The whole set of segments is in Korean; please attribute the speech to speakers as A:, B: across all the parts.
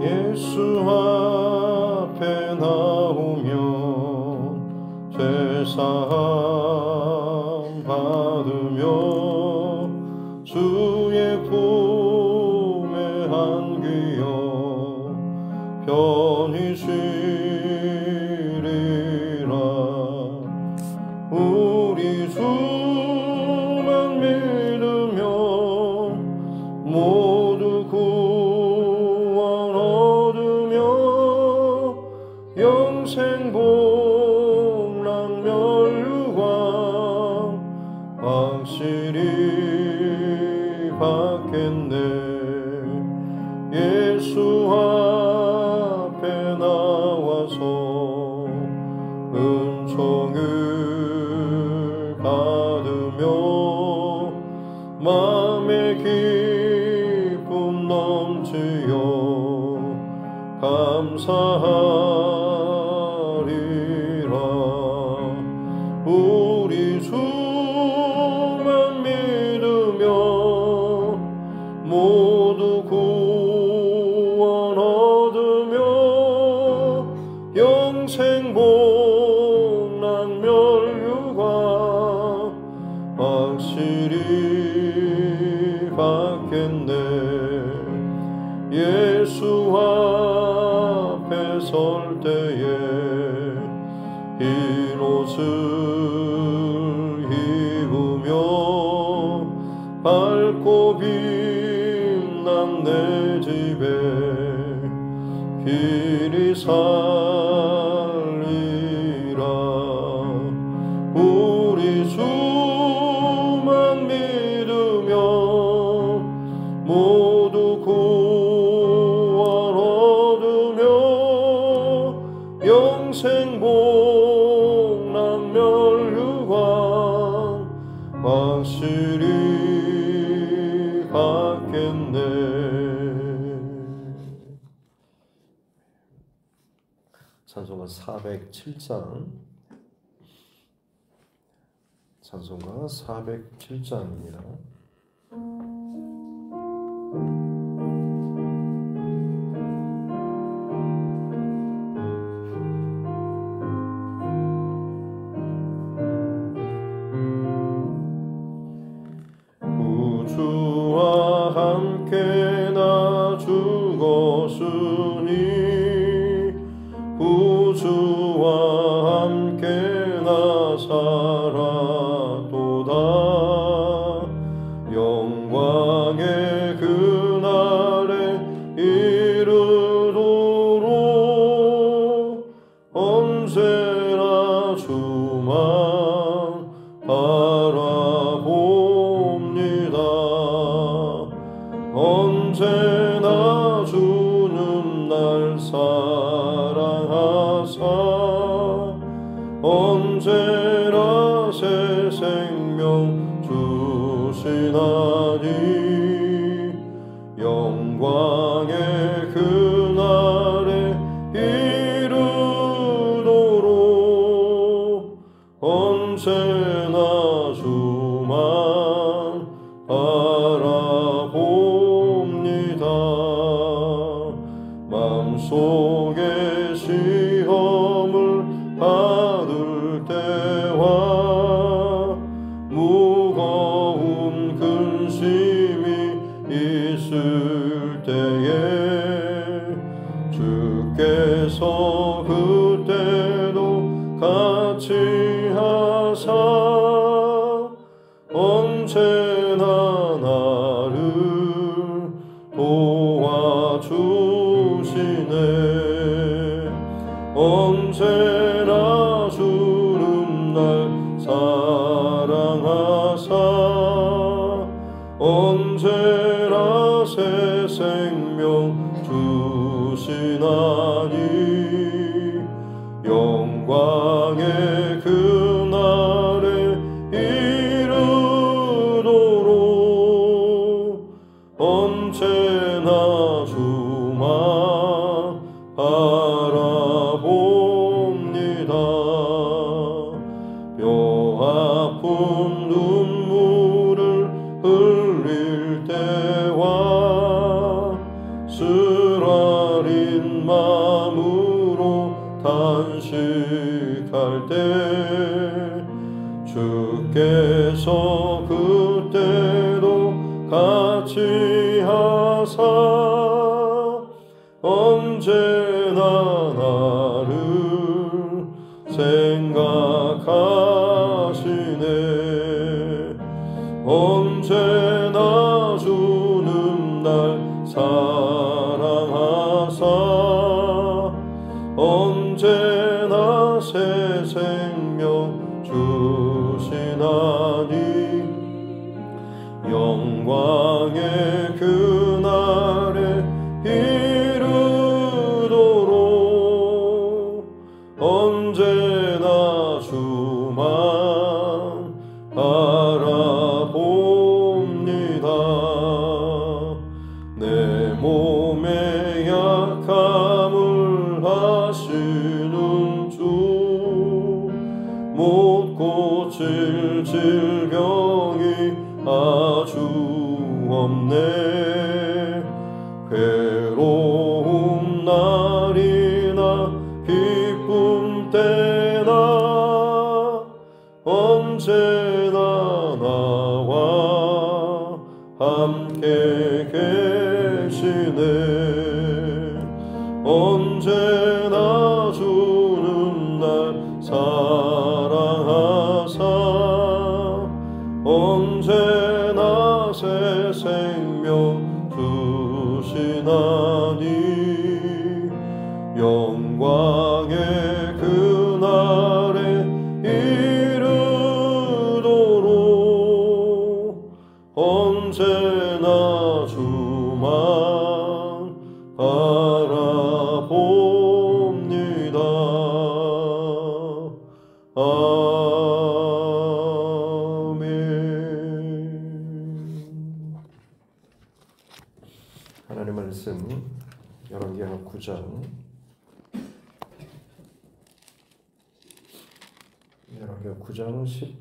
A: 예수 앞에 나오면 죄사함 받으며 주의 품에 안기어 편히 쉬리라. 우리 주만 믿으면 모두 구원 얻으며 영생 복락 멸류관 확실히 받겠네. 예수 앞에 나와서 은총을 받으며 마음의 기쁨 넘치어 감사하리라. 우리 주만 믿으며 모두 구원 얻으며 영생 복락 멸류관 확실히 받겠네. 예수 앞에 설 때에 흰 옷을 입으며 밝고 빛난 내 집에 길이 살리라. 우리 주만 믿으며 모두 구원 얻으며 영생 복락 멸류관 확실히 받겠네. 찬송가 407장, 찬송가 407장입니다. 구주와 함께 나 죽었으니 구주와 함께 나 살았도다. 영광의 그날에 이르도록 언제나 주만 바라봅니다. 언제나 주는 날 사랑하사 언제나 새 생명 주시나니 영광의 그날에 이르도록 언제나 주만 바라봅니다. 마음속에 시험을 받을 때와 무거운 근심이 있을 때에 주께서 그때도 같이 하사 언제나 나를 도와주시네. 언제나 주는 날 사랑하사 언제나 새 생명 주시나니 영광의 그날에 이르도록 언제나 주만 바라봅니다. 안식할 때 주께서 그때도 같이 하사 언제나 나를 생각하시네. 언제나 주는 날 사랑하사 언제나 새 생명 주시나니 영광의 그날에 이르도록 언제나 주만 바라봅니다. 내 몸의 약함을 하시는 주 못 고칠 질병이 아주 없네. 괴로움 날이나 기쁨 때나 언제나 나와 함께 계시네. 언제나 주는 날 사랑하사 언제나 새 생명 주시나니 영광의 그날에 이르도록 언제나 주만 바라봅니다. 아멘. 하나님의 말씀 열왕기하 9장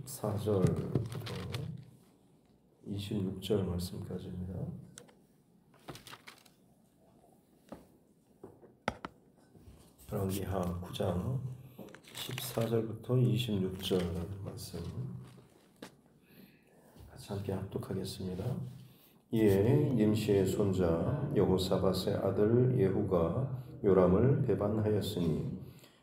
A: 14절부터 26절 말씀까지입니다. 열왕기하 9장 14절부터 26절 말씀 같이 함께 합독하겠습니다. 이에 nim시의 손자 여호사밧의 아들 예후가 요람을 배반하였으니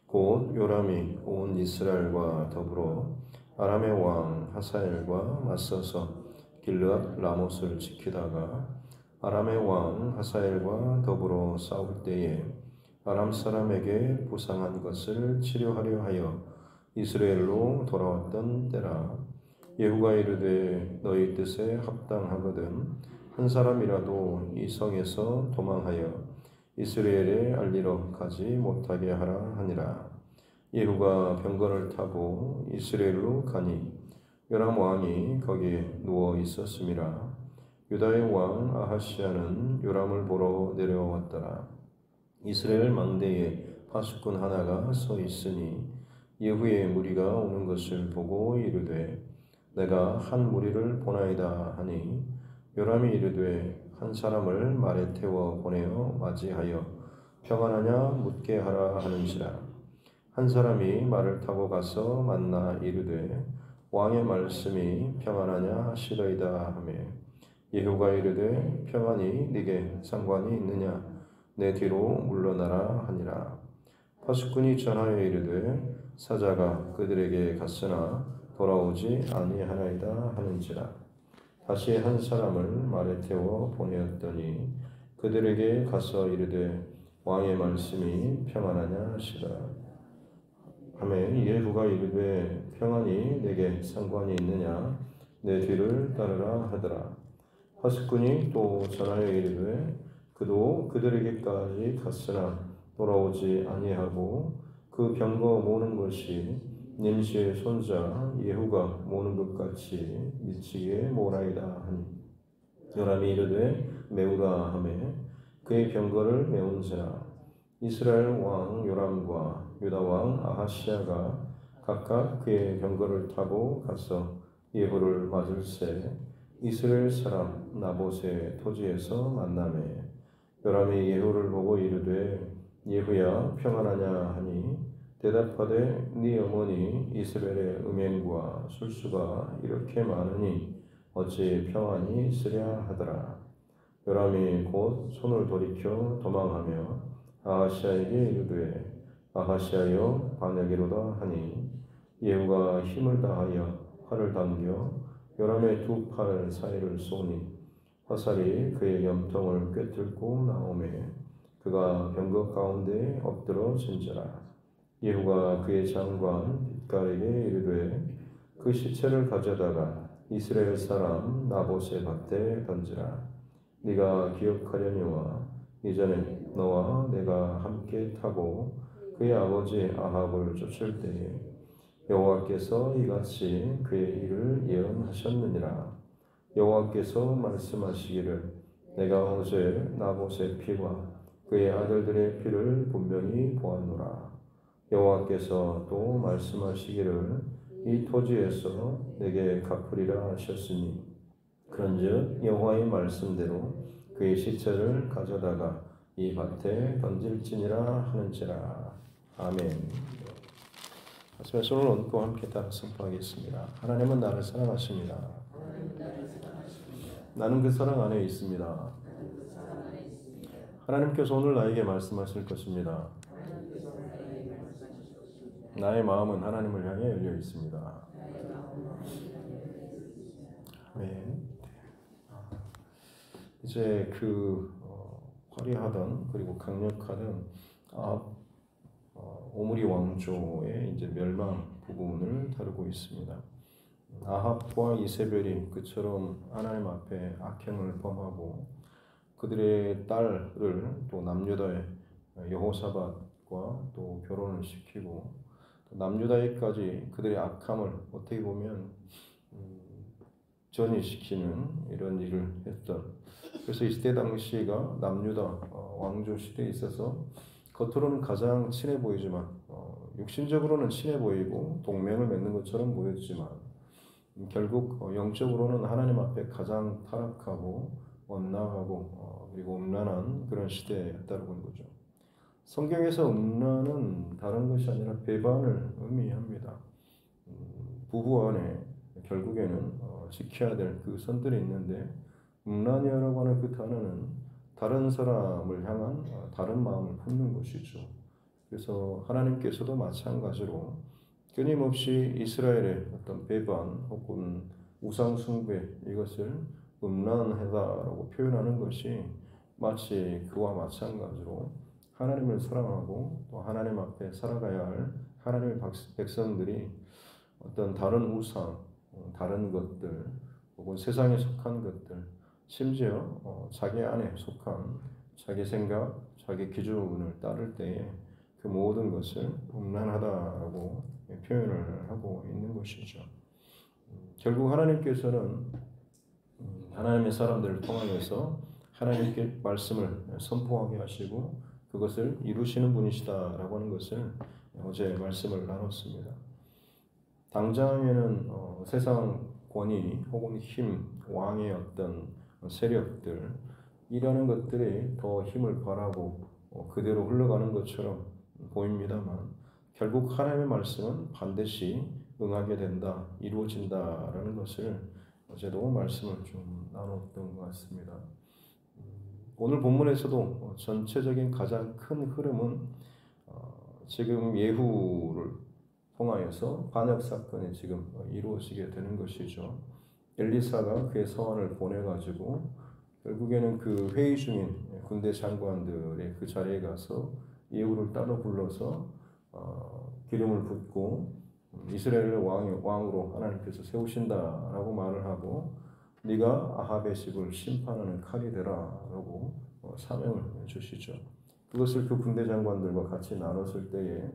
A: 곧 요람이 온 이스라엘과 더불어 아람의 왕 하사엘과 맞서서 길르앗 라못을 지키다가 아람의 왕 하사엘과 더불어 싸울 때에 아람 사람에게 부상한 것을 치료하려 하여 이스라엘로 돌아왔던 때라. 예후가 이르되 너희 뜻에 합당하거든 한 사람이라도 이 성에서 도망하여 이스라엘에 알리러 가지 못하게 하라 하니라. 예후가 병거를 타고 이스라엘로 가니 요람 왕이 거기에 누워 있었음이라. 유다의 왕 아하시야는 요람을 보러 내려왔더라. 이스라엘 망대에 파수꾼 하나가 서 있으니 예후의 무리가 오는 것을 보고 이르되 내가 한 무리를 보나이다 하니 요람이 이르되 한 사람을 말에 태워 보내어 맞이하여 평안하냐 묻게 하라 하는지라. 한 사람이 말을 타고 가서 만나 이르되 왕의 말씀이 평안하냐 하시더이다 하며 예후가 이르되 평안이 네게 상관이 있느냐 내 뒤로 물러나라 하니라. 파수꾼이 전하여 이르되 사자가 그들에게 갔으나 돌아오지 아니하나이다 하는지라. 다시 한 사람을 말에 태워 보내었더니 그들에게 가서 이르되 왕의 말씀이 평안하냐 하시라. 하며 예후가 이르되 평안이 내게 상관이 있느냐 내 뒤를 따르라 하더라. 파수꾼이 또 전하여 이르되 그도 그들에게까지 갔으나 돌아오지 아니하고 그 병거 모는 것이 nim시의 손자 예후가 모는 것 같이 미치게 모라이다 하니 요람이 이르되 메우라 하며 그의 병거를 메운지라. 이스라엘 왕 요람과 유다 왕 아하시야가 각각 그의 병거를 타고 가서 예후를 맞을새 이스라엘 사람 나봇의 토지에서 만나매 요람이 예후를 보고 이르되 예후야 평안하냐 하니 대답하되 네 어머니 이스라엘의 음행과 술수가 이렇게 많으니 어찌 평안히 있으랴 하더라. 요람이 곧 손을 돌이켜 도망하며 아하시아에게 이르되 아하시아여 반역이로다 하니 예후가 힘을 다하여 활을 당겨 요람의 두 팔 사이를 쏘니 화살이 그의 염통을 꿰뚫고 나오매 그가 병거 가운데 엎드러진지라. 예후가 그의 장관 빛깔에게 이르되 그 시체를 가져다가 이스라엘 사람 나봇의 밭에 던지라. 네가 기억하려니와 이전에 너와 내가 함께 타고 그의 아버지 아합을 쫓을 때에 여호와께서 이같이 그의 일을 예언하셨느니라. 여호와께서 말씀하시기를 내가 어제 나봇의 피와 그의 아들들의 피를 분명히 보았노라. 여호와께서 또 말씀하시기를 이 토지에서 내게 갚으리라 하셨으니 그런즉 여호와의 말씀대로 그의 시체를 가져다가 이 밭에 던질지니라 하는지라. 아멘. 손을 얹고 함께 따라 선포하겠습니다. 하나님은 나를 사랑하십니다. 나는 그 사랑 안에 있습니다. 하나님께서 오늘 나에게 말씀하실 것입니다. 나의 마음은 하나님을 향해 열려 있습니다. 아멘. 이제 화려하던 그리고 강력하던 오므리 왕조의 이제 멸망 부분을 다루고 있습니다. 아합과 이세벨이 그처럼 하나님 앞에 악행을 범하고 그들의 딸을 또 남유다의 여호사밧과 또 결혼을 시키고 또 남유다에까지 그들의 악함을 어떻게 보면 전이시키는 이런 일을 했던, 그래서 이때 당시가 남유다 왕조 시대에 있어서 겉으로는 가장 친해 보이지만 육신적으로는 친해 보이고 동맹을 맺는 것처럼 보였지만 결국 영적으로는 하나님 앞에 가장 타락하고 엇나가고 그리고 음란한 그런 시대였다고 하는 거죠. 성경에서 음란은 다른 것이 아니라 배반을 의미합니다. 부부 안에 결국에는 지켜야 될 그 선들이 있는데 음란이라고 하는 그 단어는 다른 사람을 향한 다른 마음을 품는 것이죠. 그래서 하나님께서도 마찬가지로 끊임없이 이스라엘의 어떤 배반 혹은 우상 숭배 이것을 음란하다라고 표현하는 것이 마치 그와 마찬가지로 하나님을 사랑하고 또 하나님 앞에 살아가야 할 하나님의 백성들이 어떤 다른 우상, 다른 것들 혹은 세상에 속한 것들, 심지어 자기 안에 속한 자기 생각, 자기 기준을 따를 때에 그 모든 것을 음란하다라고 표현을 하고 있는 것이죠. 결국 하나님께서는 하나님의 사람들을 통하여서 하나님께 말씀을 선포하게 하시고 그것을 이루시는 분이시다라고 하는 것을 어제 말씀을 나눴습니다. 당장에는 세상 권위 혹은 힘, 왕의 어떤 세력들 이라는 것들이 더 힘을 발하고 그대로 흘러가는 것처럼 보입니다만 결국 하나님의 말씀은 반드시 응하게 된다, 이루어진다라는 것을 어제도 말씀을 좀 나눴던 것 같습니다. 오늘 본문에서도 전체적인 가장 큰 흐름은 지금 예후를 통하여서 반역 사건이 지금 이루어지게 되는 것이죠. 엘리사가 그의 서한을 보내가지고 결국에는 그 회의 중인 군대 장관들의 그 자리에 가서 예후를 따로 불러서 기름을 붓고 이스라엘을 왕으로 하나님께서 세우신다라고 말을 하고 네가 아합의 집을 심판하는 칼이 되라라고 사명을 주시죠. 그것을 그 군대 장관들과 같이 나눴을 때에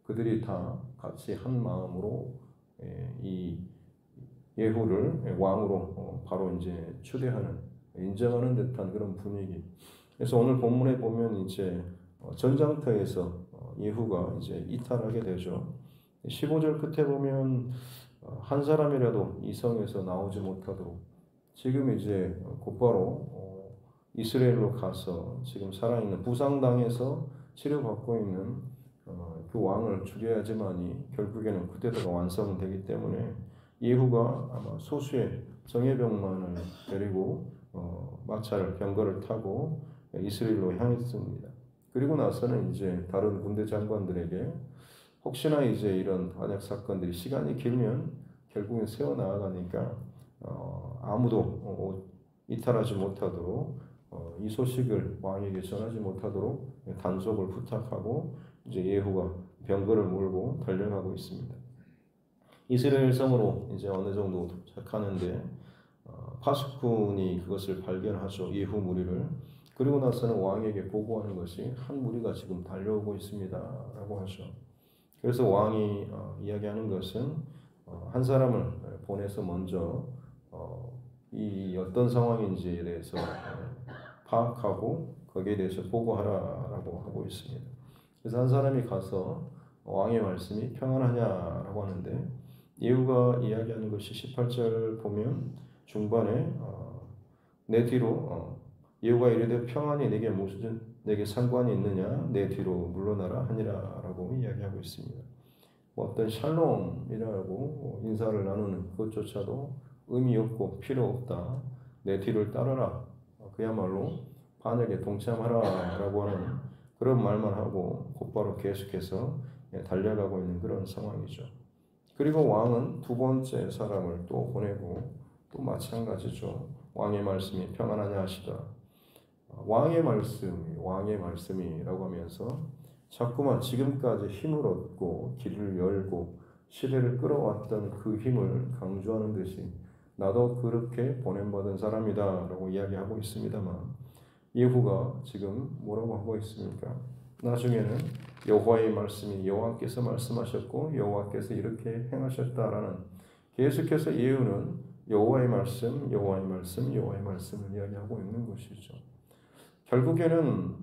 A: 그들이 다 같이 한 마음으로 이 예후를 왕으로 바로 이제 추대하는, 인정하는 듯한 그런 분위기. 그래서 오늘 본문에 보면 이제 전장터에서 예후가 이제 이탈하게 되죠. 15절 끝에 보면 한 사람이라도 이 성에서 나오지 못하도록 지금 이제 곧바로 이스라엘로 가서 지금 살아있는 부상당해서 치료받고 있는 그 왕을 죽여야지만이 결국에는 쿠데타가 완성되기 때문에 예후가 아마 소수의 정예병만을 데리고 마차를 병거를 타고 이스라엘로 향했습니다. 그리고 나서는 이제 다른 군대 장관들에게 혹시나 이제 이런 반역 사건들이 시간이 길면 결국엔 세워 나가니까 아무도 이탈하지 못하도록 이 소식을 왕에게 전하지 못하도록 단속을 부탁하고 이제 예후가 병거를 몰고 달려가고 있습니다. 이스라엘 성으로 이제 어느 정도 도착하는데 파수꾼이 그것을 발견하죠. 예후 무리를. 그리고 나서는 왕에게 보고하는 것이 한 무리가 지금 달려오고 있습니다라고 하죠. 그래서 왕이 이야기하는 것은 한 사람을 보내서 먼저 이 어떤 상황인지에 대해서 파악하고 거기에 대해서 보고하라라고 하고 있습니다. 그래서 한 사람이 가서 왕의 말씀이 평안하냐라고 하는데 예후가 이야기하는 것이 18절 보면 중반에 내 뒤로 예후가 이르되 평안이 내게 무슨 내게 상관이 있느냐 내 뒤로 물러나라 하니라라고 이야기하고 있습니다. 어떤 샬롬이라고 인사를 나누는 그것조차도 의미 없고 필요 없다. 내 뒤를 따르라. 그야말로 반역에 동참하라라고 하는 그런 말만 하고 곧바로 계속해서 달려가고 있는 그런 상황이죠. 그리고 왕은 두 번째 사람을 또 보내고 또 마찬가지죠. 왕의 말씀이 평안하냐 하시다. 왕의 말씀이라고 하면서 자꾸만 지금까지 힘을 얻고 길을 열고 시대를 끌어왔던 그 힘을 강조하는 듯이 나도 그렇게 보냄받은 사람이다 라고 이야기하고 있습니다만 예후가 지금 뭐라고 하고 있습니까? 나중에는 여호와의 말씀이 여호와께서 말씀하셨고 여호와께서 이렇게 행하셨다라는 계속해서 예후는 여호와의 말씀을 이야기하고 있는 것이죠. 결국에는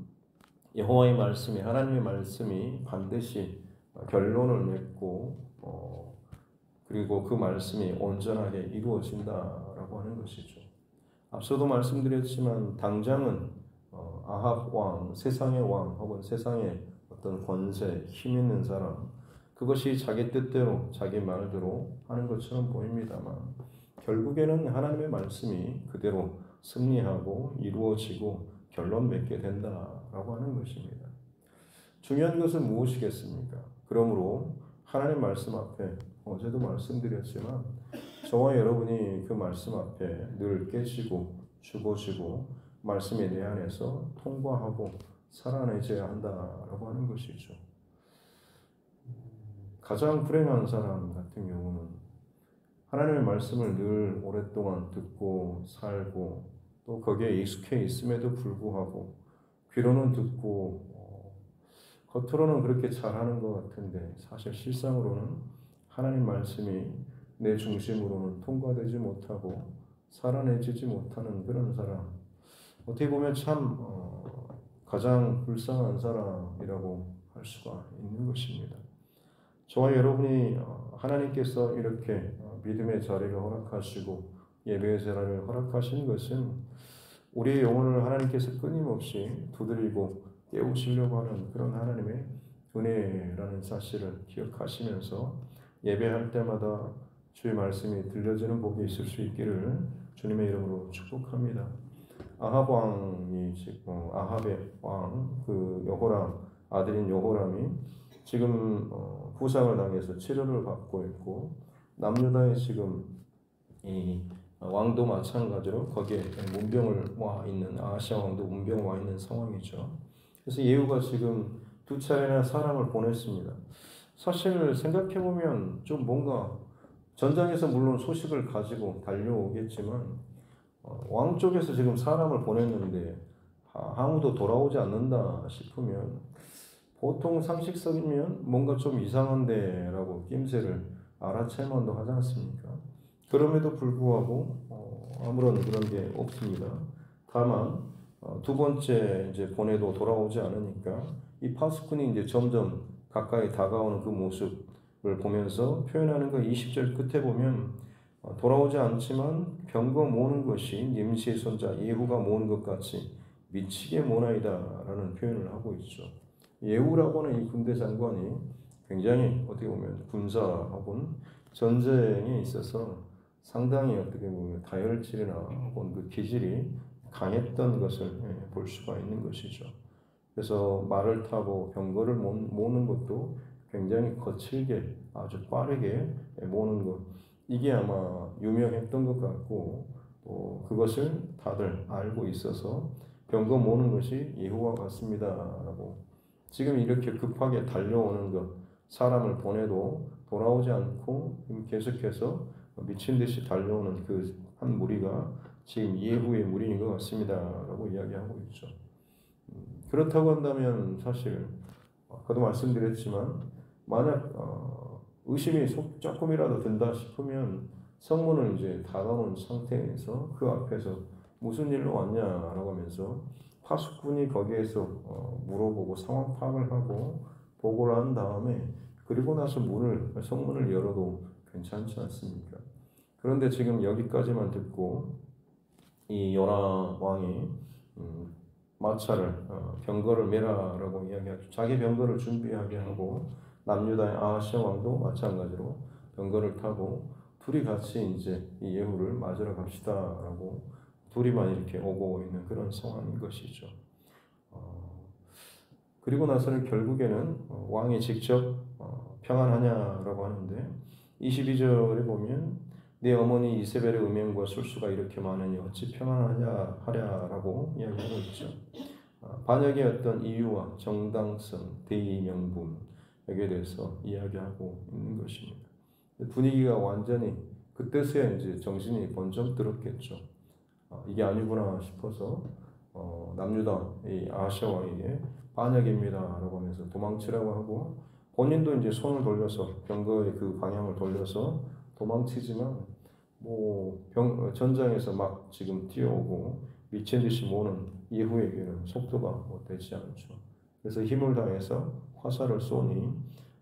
A: 여호와의 말씀이 하나님의 말씀이 반드시 결론을 맺고 그리고 그 말씀이 온전하게 이루어진다라고 하는 것이죠. 앞서도 말씀드렸지만 당장은 아합 왕, 세상의 왕 혹은 세상의 어떤 권세, 힘 있는 사람 그것이 자기 뜻대로 자기 말대로 하는 것처럼 보입니다만 결국에는 하나님의 말씀이 그대로 승리하고 이루어지고 결론 맺게 된다라고 하는 것입니다. 중요한 것은 무엇이겠습니까? 그러므로 하나님 말씀 앞에 어제도 말씀드렸지만 저와 여러분이 그 말씀 앞에 늘 깨지고 죽어지고 말씀이 내 안에서 통과하고 살아내줘야 한다라고 하는 것이죠. 가장 불행한 사람 같은 경우는 하나님의 말씀을 늘 오랫동안 듣고 살고 또 거기에 익숙해 있음에도 불구하고 귀로는 듣고 겉으로는 그렇게 잘하는 것 같은데 사실 실상으로는 하나님 말씀이 내 중심으로는 통과되지 못하고 살아내지지 못하는 그런 사람 어떻게 보면 참 가장 불쌍한 사람이라고 할 수가 있는 것입니다. 저와 여러분이 하나님께서 이렇게 믿음의 자리를 허락하시고 예배의 자리를 허락하신 것은 우리의 영혼을 하나님께서 끊임없이 두드리고 깨우시려고 하는 그런 하나님의 은혜라는 사실을 기억하시면서 예배할 때마다 주의 말씀이 들려지는 복이 있을 수 있기를 주님의 이름으로 축복합니다. 아합 왕이 아합의 왕 그 여호람 아들인 여호람이 지금 부상을 당해서 치료를 받고 있고 남유다에 지금 이 왕도 마찬가지로 거기에 문병을 와 있는 아하시아 왕도 문병을 와 있는 상황이죠. 그래서 예후가 지금 두 차례나 사람을 보냈습니다. 사실 생각해 보면 좀 뭔가 전장에서 물론 소식을 가지고 달려오겠지만 왕 쪽에서 지금 사람을 보냈는데 아무도 돌아오지 않는다 싶으면 보통 상식적이면 뭔가 좀 이상한데 라고 낌새를 알아챌만도 하지 않습니까? 그럼에도 불구하고 아무런 그런 게 없습니다. 다만 두 번째 이제 보내도 돌아오지 않으니까 이 파수꾼이 이제 점점 가까이 다가오는 그 모습을 보면서 표현하는 거 20절 끝에 보면 돌아오지 않지만 병거 모는 것이 nim시의 손자 예후가 모는 것 같이 미치게 모나이다 라는 표현을 하고 있죠. 예후라고 하는 이 군대 장관이 굉장히 어떻게 보면 군사 혹은 전쟁에 있어서 상당히 어떻게 보면 다혈질이나 혹은 그 기질이 강했던 것을 볼 수가 있는 것이죠. 그래서 말을 타고 병거를 모는 것도 굉장히 거칠게 아주 빠르게 모는 것, 이게 아마 유명했던 것 같고 또 그것을 다들 알고 있어서 병거 모는 것이 예후와 같습니다라고, 지금 이렇게 급하게 달려오는 것, 사람을 보내도 돌아오지 않고 계속해서 미친 듯이 달려오는 그 한 무리가 지금 예후의 무리인 것 같습니다라고 이야기하고 있죠. 그렇다고 한다면 사실 아까도 말씀드렸지만 만약 의심이 조금이라도 든다 싶으면 성문을 이제 닫아놓은 상태에서 그 앞에서 무슨 일로 왔냐라고 하면서 파수꾼이 거기에서 물어보고 상황 파악을 하고 보고를 한 다음에 그리고 나서 성문을 열어도 괜찮지 않습니까? 그런데 지금 여기까지만 듣고 이 요나 왕이 마차를 병거를 메라라고 이야기하죠. 자기 병거를 준비하게 하고 남유다의 아하시아 왕도 마찬가지로 병거를 타고 둘이 같이 이제 이 예후를 맞으러 갑시다라고 둘이만 이렇게 오고 있는 그런 상황인 것이죠. 그리고 나서는 결국에는 왕이 직접 평안하냐라고 하는데 22절에 보면 내 어머니 이세벨의 음행과 술수가 이렇게 많으니 어찌 평안하냐 하랴라고 이야기하고 있죠. 반역의 어떤 이유와 정당성, 대의 명분 여기에 대해서 이야기하고 있는 것입니다. 분위기가 완전히 그때서야 이제 정신이 번쩍 들었겠죠. 이게 아니구나 싶어서 남유다 이 아하시아 왕에게 반역입니다라고 하면서 도망치라고 하고 본인도 이제 손을 돌려서 병거의 그 방향을 돌려서 도망치지만 전장에서 막 지금 뛰어오고 미친 듯이 모는 예후에게는 속도가 되지 않죠. 그래서 힘을 다해서 화살을 쏘니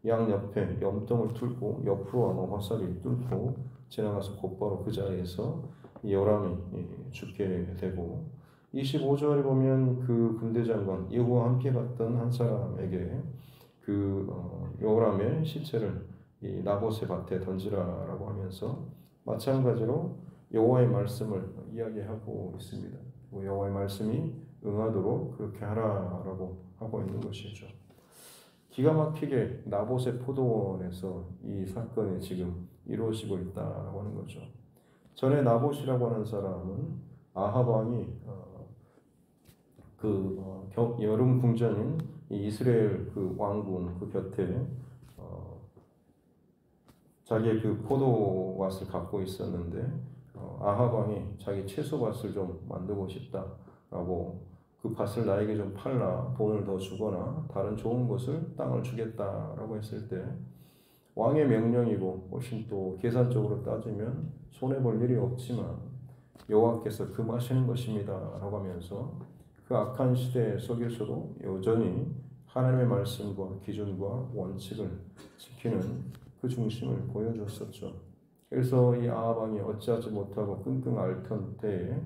A: 양 옆에 염동을 뚫고 옆으로 아마 화살이 뚫고 지나가서 곧바로 그 자리에서 요람이 죽게 되고 25절에 보면 그 군대 장관 예후와 함께 갔던 한 사람에게 그 요람의 시체를 이 나봇의 밭에 던지라라고 하면서 마찬가지로 여호와의 말씀을 이야기하고 있습니다. 여호와의 말씀이 응하도록 그렇게 하라라고 하고 있는 것이죠. 기가 막히게 나봇의 포도원에서 이 사건이 지금 이루어지고 있다라고 하는 거죠. 전에 나봇이라고 하는 사람은 아합 왕이 여름 궁전인 이스라엘 그 왕궁 그 곁에 자기의 그 포도밭을 갖고 있었는데 아합 왕이 자기 채소밭을 좀 만들고 싶다라고 그 밭을 나에게 좀 팔라 돈을 더 주거나 다른 좋은 곳을 땅을 주겠다라고 했을 때 왕의 명령이고 훨씬 또 계산적으로 따지면 손해볼 일이 없지만 여호와께서 금하시는 것입니다 라고 하면서 그 악한 시대 속에서도 여전히 하나님의 말씀과 기준과 원칙을 지키는 그 중심을 보여줬었죠. 그래서 이 아합 왕이 어찌하지 못하고 끙끙 앓던 때에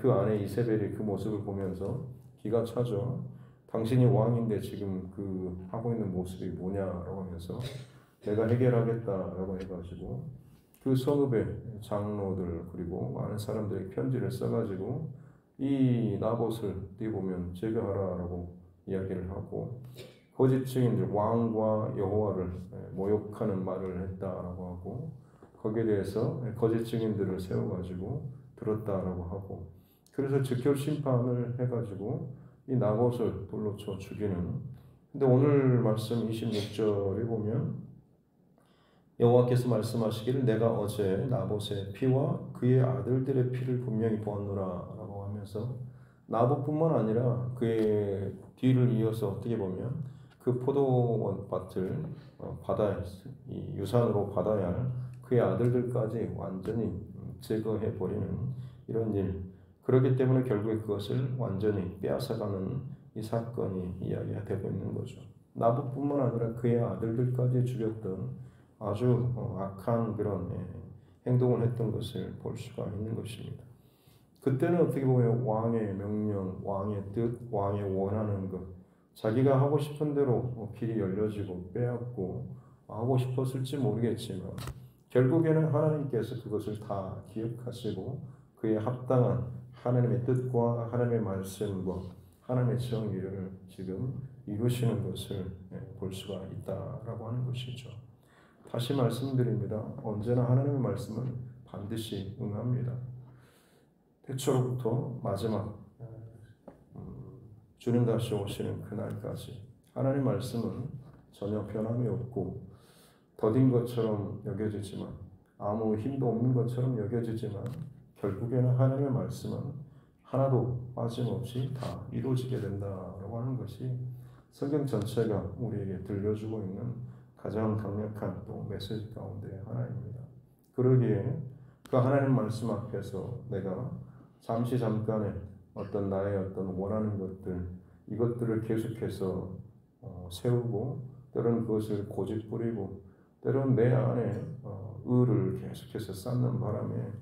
A: 그 안에 이세벨이 그 모습을 보면서 기가 차죠. 당신이 왕인데 지금 그 하고 있는 모습이 뭐냐라고 하면서 내가 해결하겠다라고 해가지고 그 성읍의 장로들 그리고 많은 사람들이 편지를 써가지고 이 나봇을 어떻게 보면 제거하라라고 이야기를 하고 거짓 증인들 왕과 여호와를 모욕하는 말을 했다라고 하고 거기에 대해서 거짓 증인들을 세워가지고 들었다라고 하고 그래서 즉결 심판을 해가지고 이 나봇을 돌로 쳐 죽이는. 근데 오늘 말씀 26절에 보면 여호와께서 말씀하시기를 내가 어제 나봇의 피와 그의 아들들의 피를 분명히 보았노라라고 하면서 나봇뿐만 아니라 그의 뒤를 이어서 어떻게 보면 그 포도원 밭을 받아야 유산으로 받아야 할 그의 아들들까지 완전히 제거해 버리는 이런 일. 그렇기 때문에 결국에 그것을 완전히 빼앗아가는 이 사건이 이야기가 되고 있는 거죠. 나봇뿐만 아니라 그의 아들들까지 죽였던 아주 악한 그런 행동을 했던 것을 볼 수가 있는 것입니다. 그때는 어떻게 보면 왕의 명령, 왕의 뜻, 왕의 원하는 것, 자기가 하고 싶은 대로 길이 열려지고 빼앗고 하고 싶었을지 모르겠지만 결국에는 하나님께서 그것을 다 기억하시고 그에 합당한 하나님의 뜻과 하나님의 말씀과 하나님의 정의를 지금 이루시는 것을 볼 수가 있다라고 하는 것이죠. 다시 말씀드립니다. 언제나 하나님의 말씀은 반드시 응합니다. 태초로부터 마지막 주님 다시 오시는 그날까지 하나님의 말씀은 전혀 변함이 없고 더딘 것처럼 여겨지지만 아무 힘도 없는 것처럼 여겨지지만 결국에는 하나님의 말씀은 하나도 빠짐없이 다 이루어지게 된다라고 하는 것이 성경 전체가 우리에게 들려주고 있는 가장 강력한 또 메시지 가운데 하나입니다. 그러기에 그 하나님 말씀 앞에서 내가 잠깐의 어떤 나의 어떤 원하는 것들 이것들을 계속해서 세우고 때로는 그것을 고집부리고 때로는 내 안에 의를 계속해서 쌓는 바람에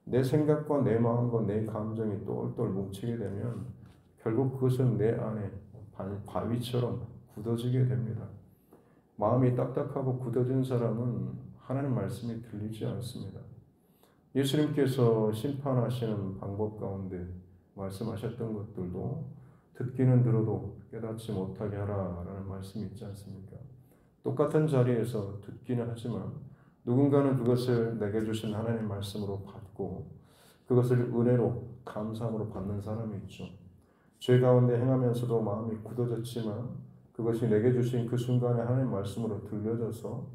A: 내 생각과 내 마음과 내 감정이 똘똘 뭉치게 되면 결국 그것은 내 안에 바위처럼 굳어지게 됩니다. 마음이 딱딱하고 굳어진 사람은 하나님 말씀이 들리지 않습니다. 예수님께서 심판하시는 방법 가운데 말씀하셨던 것들도 듣기는 들어도 깨닫지 못하게 하라라는 말씀이 있지 않습니까? 똑같은 자리에서 듣기는 하지만 누군가는 그것을 내게 주신 하나님 말씀으로 받고 그것을 은혜로 감사함으로 받는 사람이 있죠. 죄 가운데 행하면서도 마음이 굳어졌지만 그것이 내게 주신 그 순간에 하나님 말씀으로 들려져서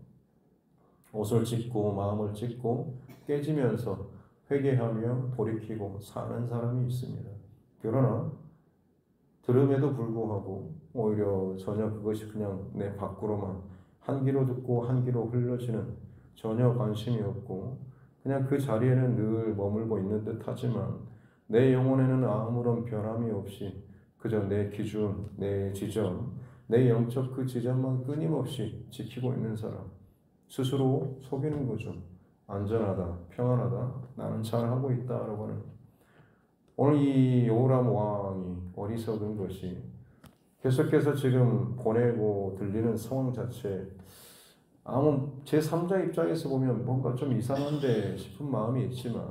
A: 옷을 찢고 마음을 찢고 깨지면서 회개하며 돌이키고 사는 사람이 있습니다. 그러나 들음에도 불구하고 오히려 전혀 그것이 그냥 내 밖으로만 한 귀로 듣고 한 귀로 흘러지는 전혀 관심이 없고 그냥 그 자리에는 늘 머물고 있는 듯 하지만 내 영혼에는 아무런 변함이 없이 그저 내 기준, 내 지점, 내 영적 그 지점만 끊임없이 지키고 있는 사람 스스로 속이는 거죠. 안전하다, 평안하다, 나는 잘하고 있다라고 하는 오늘 이 여호람 왕이 어리석은 것이 계속해서 지금 보내고 들리는 상황 자체 아무 제3자 입장에서 보면 뭔가 좀 이상한데 싶은 마음이 있지만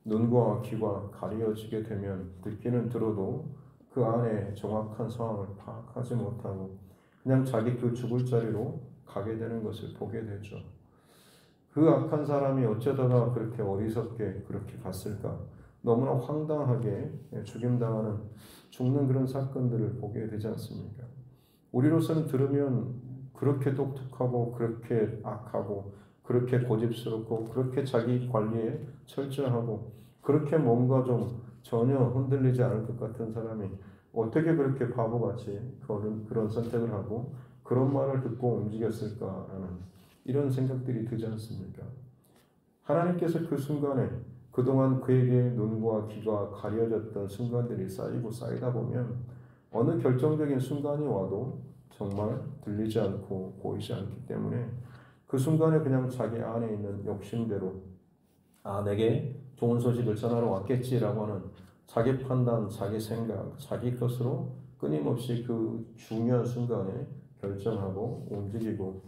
A: 눈과 귀가 가려지게 되면 듣기는 들어도 그 안에 정확한 상황을 파악하지 못하고 그냥 자기 그 죽을 자리로 가게 되는 것을 보게 되죠. 그 악한 사람이 어쩌다가 그렇게 어리석게 그렇게 갔을까? 너무나 황당하게 죽임당하는 죽는 그런 사건들을 보게 되지 않습니까? 우리로서는 들으면 그렇게 똑똑하고 그렇게 악하고 그렇게 고집스럽고 그렇게 자기 관리에 철저하고 그렇게 뭔가 좀 전혀 흔들리지 않을 것 같은 사람이 어떻게 그렇게 바보같이 그런 선택을 하고 그런 말을 듣고 움직였을까라는 이런 생각들이 들지 않습니까? 하나님께서 그 순간에 그동안 그에게 눈과 귀가 가려졌던 순간들이 쌓이고 쌓이다 보면 어느 결정적인 순간이 와도 정말 들리지 않고 보이지 않기 때문에 그 순간에 그냥 자기 안에 있는 욕심대로 내게 좋은 소식을 전하러 왔겠지라고 하는 자기 판단, 자기 생각, 자기 것으로 끊임없이 그 중요한 순간에 결정하고 움직이고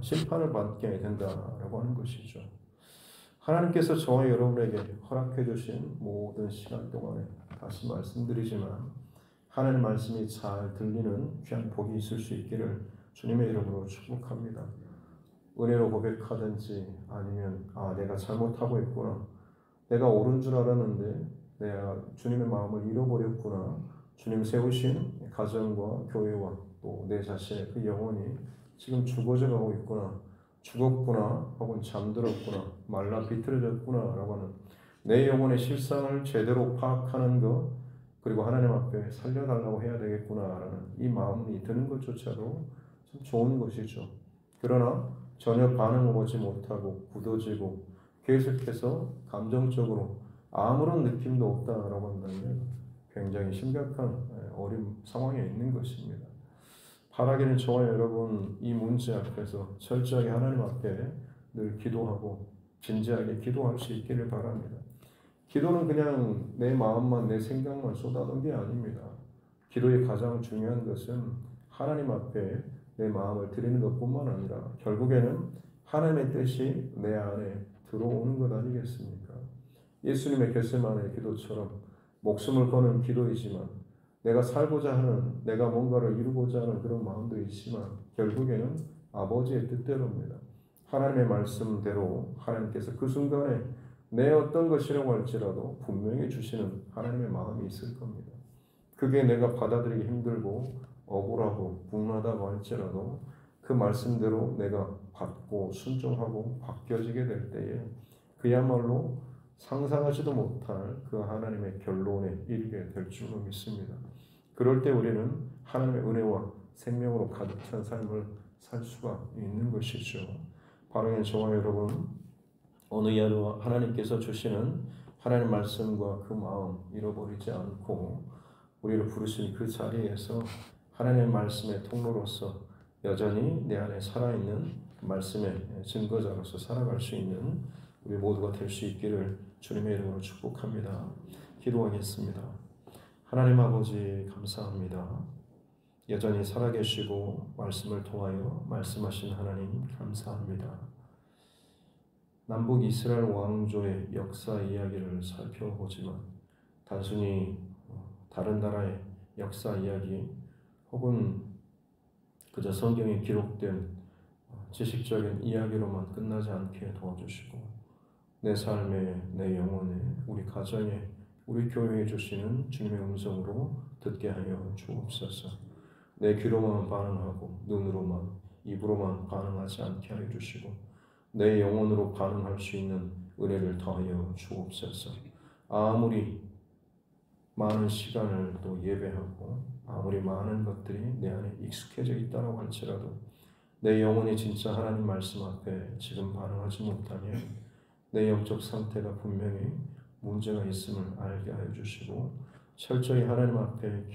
A: 심판을 받게 된다라고 하는 것이죠. 하나님께서 저와 여러분에게 허락해 주신 모든 시간 동안에 다시 말씀드리지만 하나님의 말씀이 잘 들리는 귀한 복이 있을 수 있기를 주님의 이름으로 축복합니다. 은혜로 고백하든지 아니면 내가 잘못하고 있구나. 내가 옳은 줄 알았는데 내가 주님의 마음을 잃어버렸구나. 주님 세우신 가정과 교회와 또 내 자신의 그 영혼이 지금 죽어져 가고 있구나. 죽었구나 혹은 잠들었구나 말라 비틀어졌구나 라고 하는 내 영혼의 실상을 제대로 파악하는 것 그리고 하나님 앞에 살려달라고 해야 되겠구나 라는 이 마음이 드는 것조차도 참 좋은 것이죠. 그러나 전혀 반응을 보지 못하고 굳어지고 계속해서 감정적으로 아무런 느낌도 없다라고 한다면 굉장히 심각한 어려운 상황에 있는 것입니다. 바라기는 저와 여러분 이 문제 앞에서 철저하게 하나님 앞에 늘 기도하고 진지하게 기도할 수 있기를 바랍니다. 기도는 그냥 내 마음만 내 생각만 쏟아놓은 게 아닙니다. 기도의 가장 중요한 것은 하나님 앞에 내 마음을 드리는 것뿐만 아니라 결국에는 하나님의 뜻이 내 안에 들어오는 것 아니겠습니까? 예수님의 겟세마네 기도처럼 목숨을 거는 기도이지만 내가 살고자 하는, 내가 뭔가를 이루고자 하는 그런 마음도 있지만 결국에는 아버지의 뜻대로입니다. 하나님의 말씀대로 하나님께서 그 순간에 내 어떤 것이라고 할지라도 분명히 주시는 하나님의 마음이 있을 겁니다. 그게 내가 받아들이기 힘들고 억울하고 분하다고 할지라도 그 말씀대로 내가 받고 순종하고 바뀌어지게 될 때에 그야말로 상상하지도 못할 그 하나님의 결론에 이르게 될 줄로 믿습니다. 그럴 때 우리는 하나님의 은혜와 생명으로 가득 찬 삶을 살 수가 있는 것이죠. 바로 저와 여러분, 오늘 하루 하나님께서 주시는 하나님 말씀과 그 마음 잃어버리지 않고 우리를 부르신 그 자리에서 하나님의 말씀의 통로로서 여전히 내 안에 살아있는 말씀의 증거자로서 살아갈 수 있는 우리 모두가 될 수 있기를 주님의 이름으로 축복합니다. 기도하겠습니다. 하나님 아버지 감사합니다. 여전히 살아계시고 말씀을 통하여 말씀하신 하나님 감사합니다. 남북 이스라엘 왕조의 역사 이야기를 살펴보지만 단순히 다른 나라의 역사 이야기 혹은 그저 성경에 기록된 지식적인 이야기로만 끝나지 않게 도와주시고 내 삶에, 내 영혼에, 우리 가정에, 우리 교회에 주시는 주님의 음성으로 듣게 하여 주옵소서. 내 귀로만 반응하고 눈으로만, 입으로만 반응하지 않게 하여 주시고 내 영혼으로 반응할 수 있는 은혜를 더하여 주옵소서. 아무리 많은 시간을 또 예배하고 아무리 많은 것들이 내 안에 익숙해져 있다고 할지라도 내 영혼이 진짜 하나님 말씀 앞에 지금 반응하지 못하면 내 영적 상태가 분명히 문제가 있음을 알게 하여 주시고 철저히 하나님 앞에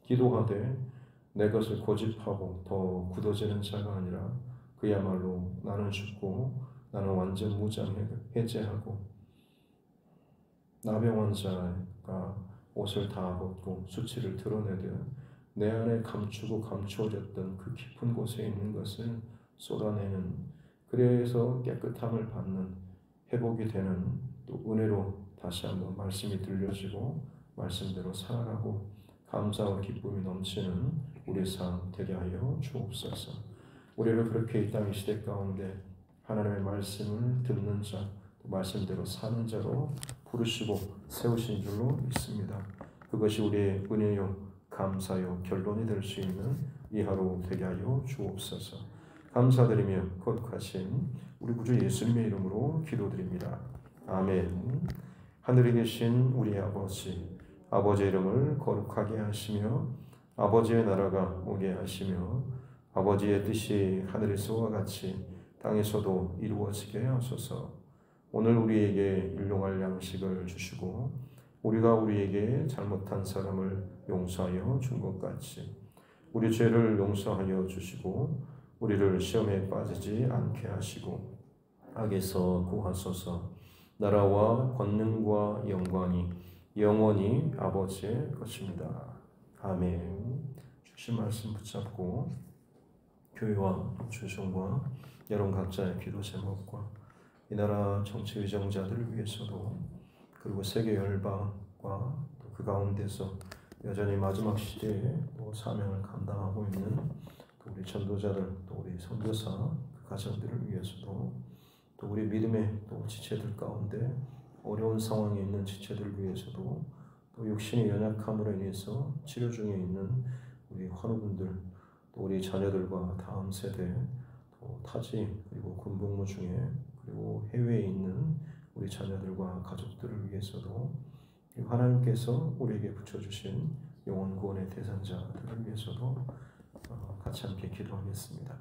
A: 기도하되 내 것을 고집하고 더 굳어지는 자가 아니라 그야말로 나는 죽고 나는 완전 무장해제하고 나병 환자가 옷을 다 벗고 수치를 드러내듯 내 안에 감추고 감추어졌던 그 깊은 곳에 있는 것을 쏟아내는, 그래서 깨끗함을 받는, 회복이 되는 또 은혜로 다시 한번 말씀이 들려지고 말씀대로 살아가고 감사와 기쁨이 넘치는 우리의 삶 되게 하여 주옵소서. 우리를 그렇게 이 땅의 시대 가운데 하나님의 말씀을 듣는 자, 말씀대로 사는 자로 부르시고 세우신 줄로 믿습니다. 그것이 우리의 은혜요 감사요 결론이 될 수 있는 이 하루 되게 하여 주옵소서. 감사드리며 거룩하신 우리 구주 예수님의 이름으로 기도드립니다. 아멘. 하늘에 계신 우리 아버지, 아버지의 이름을 거룩하게 하시며 아버지의 나라가 오게 하시며 아버지의 뜻이 하늘에서와 같이 땅에서도 이루어지게 하소서. 오늘 우리에게 일용할 양식을 주시고 우리가 우리에게 잘못한 사람을 용서하여 준 것 같이 우리 죄를 용서하여 주시고 우리를 시험에 빠지지 않게 하시고 악에서 구하소서. 나라와 권능과 영광이 영원히 아버지의 것입니다. 아멘. 주신 말씀 붙잡고 교회와 주성과 여러분 각자의 기도 제목과 이 나라 정치 위정자들을 위해서도 그리고 세계 열방과 그 가운데서 여전히 마지막 시대에 또 사명을 감당하고 있는 또 우리 전도자들, 또 우리 선교사 그 가정들을 위해서도 또 우리 믿음의 또 지체들 가운데 어려운 상황에 있는 지체들을 위해서도 또 육신의 연약함으로 인해서 치료 중에 있는 우리 환우분들, 또 우리 자녀들과 다음 세대, 또 타지 그리고 군복무 중에 그리고 해외에 있는 우리 자녀들과 가족들을 위해서도 하나님께서 우리에게 붙여주신 영혼 구원의 대상자들을 위해서도 같이 함께 기도하겠습니다.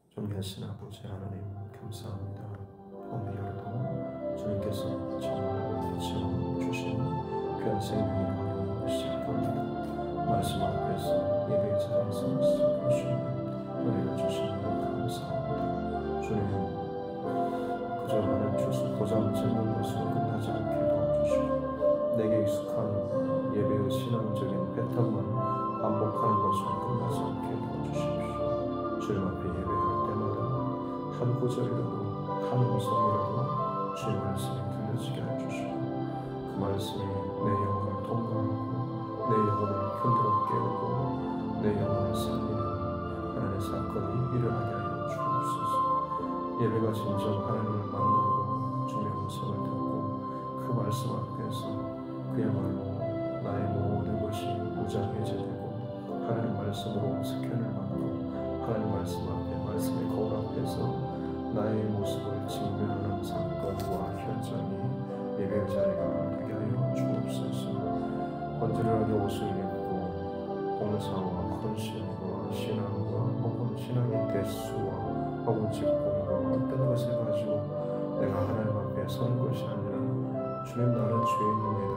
A: 존귀하신 아버지 하나님 감사합니다. 오늘 하루도 주님께서 정말 빛으로 주신 귀한 생명의 하루 시작합니다. 말씀 앞에서 예배의 자리에서 시작할 수 있는 은혜를 주시니 감사합니다. 주님은 그저 하나님 주신 도장 찍는 것으로 끝나지 않게 도와주시고 내게 익숙한 예배의 신앙적인 한 구절이라도 한 음성이라도 주의 말씀이 들려지게 해주시고 그 말씀이 내 영혼을 통과하고 내 영혼을 흔들어 깨우고 내 영혼을 살리는 하나님의 사건이 일어나게 하여 주옵소서. 예배가 진정 하나님을 만나고 주의 음성을 듣고 그 말씀 앞에서 그야말로 나의 모든 것이 무장해제되고 하나님 말씀으로 스캔을 받고 하나님 말씀 앞에 말씀의 거울 앞에서 나의 모습을 직면하는 사건과 현장이 예배 자리가 되게 하여 주옵소서. 건드려하게 옷을 입고 봉사와 헌신과 신앙과 혹은 신앙의 대수와 혹은 직분과 어떤 것을 가지고 내가 하나님 앞에 서는 것이 아니라 주님 나는 죄인입니다.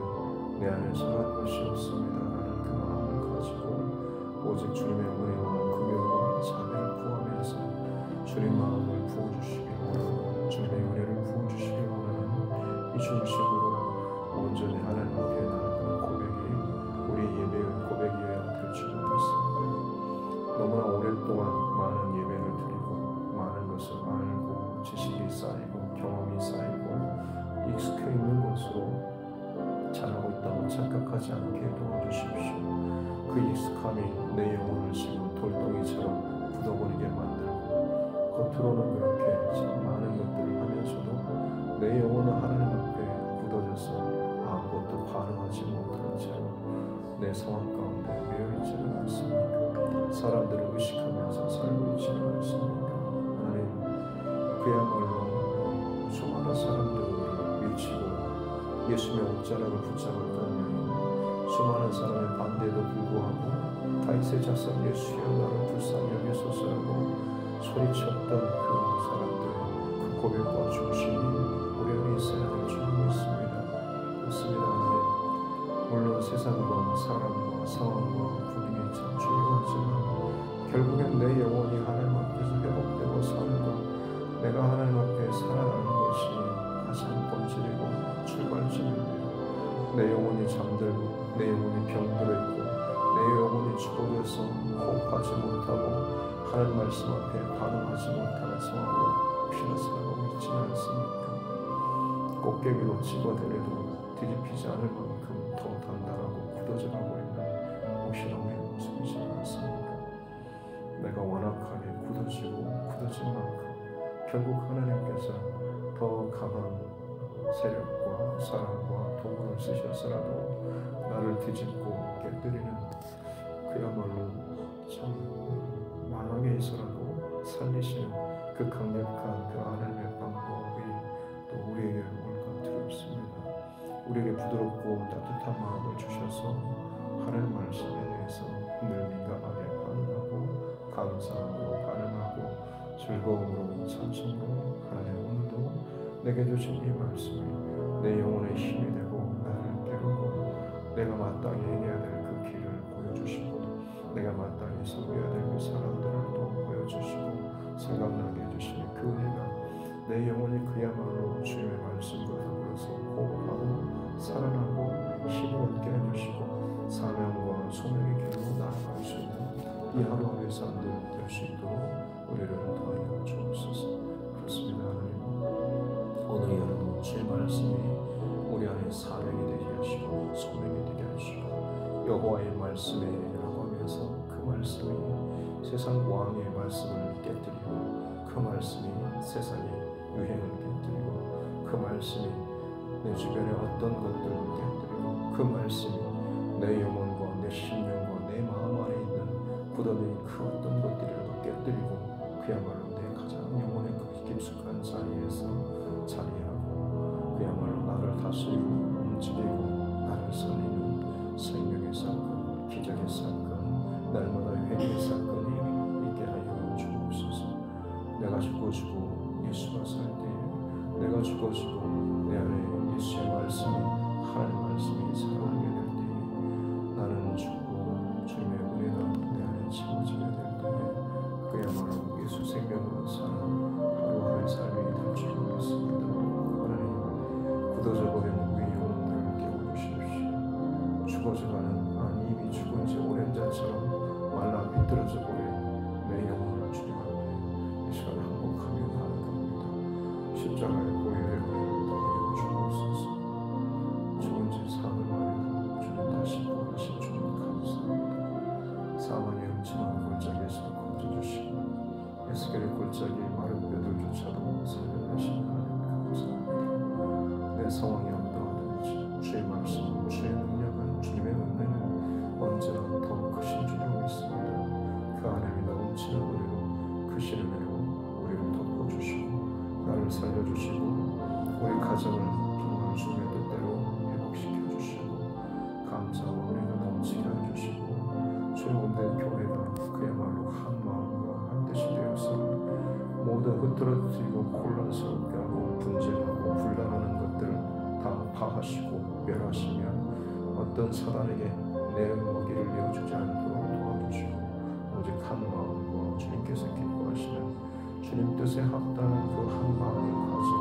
A: 내 안에 선한 것이 없습니다. 라는 그 마음을 가지고 오직 주님의 은혜와 긍휼과 자비를 구하면서 주님 마음을 부어주시기 원하고 주님의 은혜를 부어주시기 원하는 이 중심으로 온전히 하나님 앞에 나아가는 고백이 우리 예배의 고백이어야 될 줄 믿습니다. 너무나 오랫동안 많은 예배를 드리고 많은 것을 알고 지식이 쌓이고 경험이 쌓이고 익숙해 있는 것으로 잘하고 있다고 착각하지 않게 도와주십시오. 그 익숙함이 내 영혼을 지금 돌덩이처럼 굳어버리게 만들고 겉으로는 그렇게 참 많은 것들을 하면서도 내 영혼은 하나님 앞에 굳어져서 아무것도 반응하지 못하는 채로 내 상황 가운데 매여있지는 않습니까? 사람들을 의식하면서 살고 있지는 않습니까? 하나님 그야말로 수많은 사람들을 밀치고 예수의 옷자락을 붙잡았던 여인, 수많은 사람의 반대에도 불구하고 다윗의 자손 예수여 나를 불쌍히 여기소서라고 소리쳤던 그 사람들의 그 고백과 중심이 우리 안에 있어야 할 줄 믿습니다. 그렇습니다. 하나님 물론 세상과 사람과 상황과 분위기 참 중요하지만 결국엔 내 영혼이 하나님 앞에서 회복되고 사는 것, 내가 하나님 앞에 살아나는 것이 가장 본질이고 출발점입니다. 내 영혼이 잠들고 내 영혼이 병들어 있고 내 영혼이 죽어져서 호흡하지 못하고 하나님 말씀 앞에 반응하지 못하는 상황으로 피나 살아가고 있지는 않습니까? 꽃게기로 집어대려도 뒤집히지 않을 만큼 더 단단하고 굳어져가고 있는 옷이라고의 모습이지 않습니까? 내가 완악하게 굳어진 만큼 결국 하나님께서 더 강한 세력과 사랑과 도구를 쓰셔서라도 나를 뒤집고 깨뜨리는 그야말로 참 망하게해서라도 살리시는 그 강력한 그 하나님의 방법이 또 우리에게 올까 두렵습니다. 우리에게 부드럽고 따뜻한 마음을 주셔서 하나님 말씀에 대해서 늘 민감하게 반응하고 감사하고 반응하고 즐거움으로 찬송으로 하나님 오늘도 내게 주신 이 말씀이 내 영혼의 힘이 되고 나를 깨우고 내가 마땅히 행해야 될 그 길을 보여주시고 내가 마땅히 섬겨야 될 그 사람들을 또 보여주시고 생각나게 해주시는 그 은혜가 내 영혼이 그야말로 주님의 말씀과 더불어서 호흡하고 살아나고 힘을 얻게 해주시고 사명과 소명의 길로 나아갈 수 있는 이 하루하루의 삶들 될 수 있도록 우리를 도와주옵소서. 그렇습니다. 하나님 오늘 여러분 주의 말씀이 우리 안에 사명이 되게 하시고 소명이 되게 하시고 여호와의 말씀이라고 하면서 그 말씀이 세상 왕의 말씀을 깨뜨리고 그 말씀이 세상의 유행을 깨뜨리고 그 말씀이 내 주변의 어떤 것들을 깨뜨리고 그 말씀이 내 영혼과 내 심령과 내 마음 안에 있는 굳어진 그 어떤 것들이라도 깨뜨리고 그야말로 내 가장 영혼의 그 깊숙한 자리에서 자리하고 그야말로 나를 다스리고 움직이고 나를 살리는 생명의 사건, 기적의 사건, 날마다 회개의 사건이 있게 하여 주옵소서. 내가 죽어지고 예수가 살 때에 내가 죽어지고 내 안에 예수의 말씀이 하나님 말씀이 살아나게 될 때에 나는 죽고 주님의 은혜가 내 안에 채워지게 될 때에 그야말로 예수 생명으로 사는 하루하루의 삶이 될 줄 믿습니다. 하나님 굳어져 버린 우리 영혼들을 깨워주십시오. 죽어져가는 이미 죽은 지 오랜 자처럼 말라 비틀어져 버린 내 영혼을 주님 앞에 이 시간 항복하며 십자가의 보혈의 은혜로 주옵소서. 죽은 지 사흘 만에도 주님 다시 부활하신 주님 감사합니다. 사망의 음침한 골짜기에서 건져주시고 에스겔의 골짜기 마른 뼈들조차도 살려내신 하나님 감사합니다. 내 상황이 어떠하든지 주의 말씀, 주의 능력은, 주님의 은혜는 언제나 더 크신 줄로 믿습니다. 그 하나님이 넘치는 은혜로, 크신 은혜로 우리를 덮어주시고 나를 살려주시고 우리 가정을 정말 주의 뜻대로 회복시켜주시고 감사와 은혜가 넘치게 해주시고 주의 온된 교회가 그야말로 한 마음과 한 뜻이 되어서 모든 흐트러뜨리고 혼란스럽게 하고 분쟁하고 분란하는 것들을 다 파하시고 멸하시며 어떤 사단에게 내 먹이를 내어주지 않도록 도와주시고 오직 한 마음과 주님께서 기뻐하시는 주님 뜻에 합당한 그 한 마음을 가지고